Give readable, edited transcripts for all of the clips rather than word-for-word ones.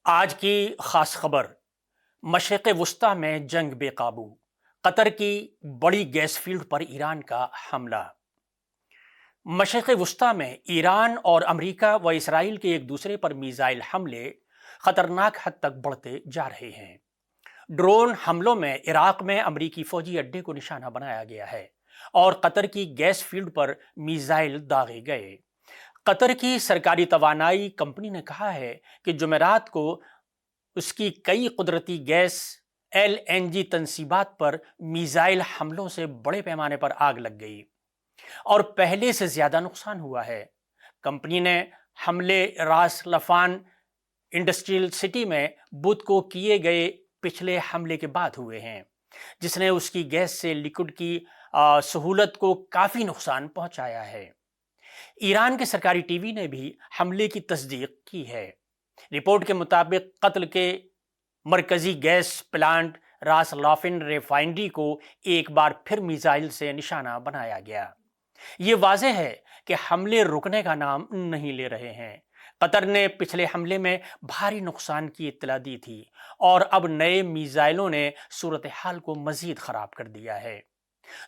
آج کی خاص خبر، مشرق وسطی میں جنگ بے قابو، قطر کی بڑی گیس فیلڈ پر ایران کا حملہ۔ مشرق وسطی میں ایران اور امریکہ و اسرائیل کے ایک دوسرے پر میزائل حملے خطرناک حد تک بڑھتے جا رہے ہیں۔ ڈرون حملوں میں عراق میں امریکی فوجی اڈے کو نشانہ بنایا گیا ہے اور قطر کی گیس فیلڈ پر میزائل داغے گئے۔ قطر کی سرکاری توانائی کمپنی نے کہا ہے کہ جمعرات کو اس کی کئی قدرتی گیس LNG تنصیبات پر میزائل حملوں سے بڑے پیمانے پر آگ لگ گئی اور پہلے سے زیادہ نقصان ہوا ہے۔ کمپنی نے حملے راس لفان انڈسٹریل سٹی میں بدھ کو کیے گئے پچھلے حملے کے بعد ہوئے ہیں، جس نے اس کی گیس سے لیکوڈ کی سہولت کو کافی نقصان پہنچایا ہے۔ ایران کے سرکاری ٹی وی نے بھی حملے کی تصدیق کی ہے۔ رپورٹ کے مطابق قتل کے مرکزی گیس پلانٹ راس لافن ریفائنری کو ایک بار پھر میزائل سے نشانہ بنایا گیا۔ یہ واضح ہے کہ حملے رکنے کا نام نہیں لے رہے ہیں۔ قطر نے پچھلے حملے میں بھاری نقصان کی اطلاع دی تھی اور اب نئے میزائلوں نے صورتحال کو مزید خراب کر دیا ہے۔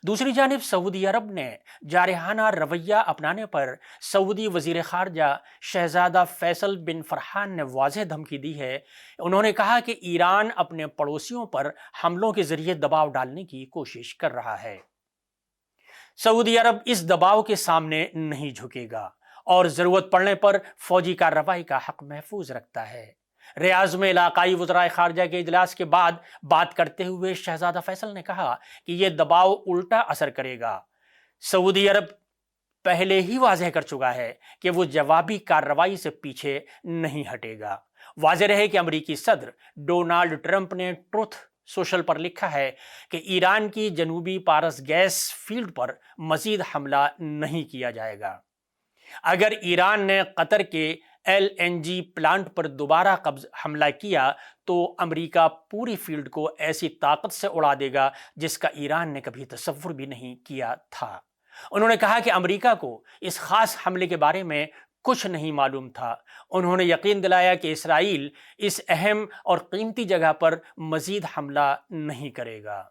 دوسری جانب سعودی عرب نے جارحانہ رویہ اپنانے پر سعودی وزیر خارجہ شہزادہ فیصل بن فرحان نے واضح دھمکی دی ہے۔ انہوں نے کہا کہ ایران اپنے پڑوسیوں پر حملوں کے ذریعے دباؤ ڈالنے کی کوشش کر رہا ہے۔ سعودی عرب اس دباؤ کے سامنے نہیں جھکے گا اور ضرورت پڑنے پر فوجی کارروائی کا حق محفوظ رکھتا ہے۔ ریاض میں علاقائی وزرائے خارجہ کے اجلاس کے بعد بات کرتے ہوئے شہزادہ فیصل نے کہا کہ یہ دباؤ الٹا اثر کرے گا۔ سعودی عرب پہلے ہی واضح کر چکا ہے کہ وہ جوابی کارروائی سے پیچھے نہیں ہٹے گا۔ واضح رہے کہ امریکی صدر ڈونالڈ ٹرمپ نے ٹروتھ سوشل پر لکھا ہے کہ ایران کی جنوبی پارس گیس فیلڈ پر مزید حملہ نہیں کیا جائے گا۔ اگر ایران نے قطر کے LNG پلانٹ پر دوبارہ حملہ کیا تو امریکہ پوری فیلڈ کو ایسی طاقت سے اڑا دے گا جس کا ایران نے کبھی تصور بھی نہیں کیا تھا۔ انہوں نے کہا کہ امریکہ کو اس خاص حملے کے بارے میں کچھ نہیں معلوم تھا۔ انہوں نے یقین دلایا کہ اسرائیل اس اہم اور قیمتی جگہ پر مزید حملہ نہیں کرے گا۔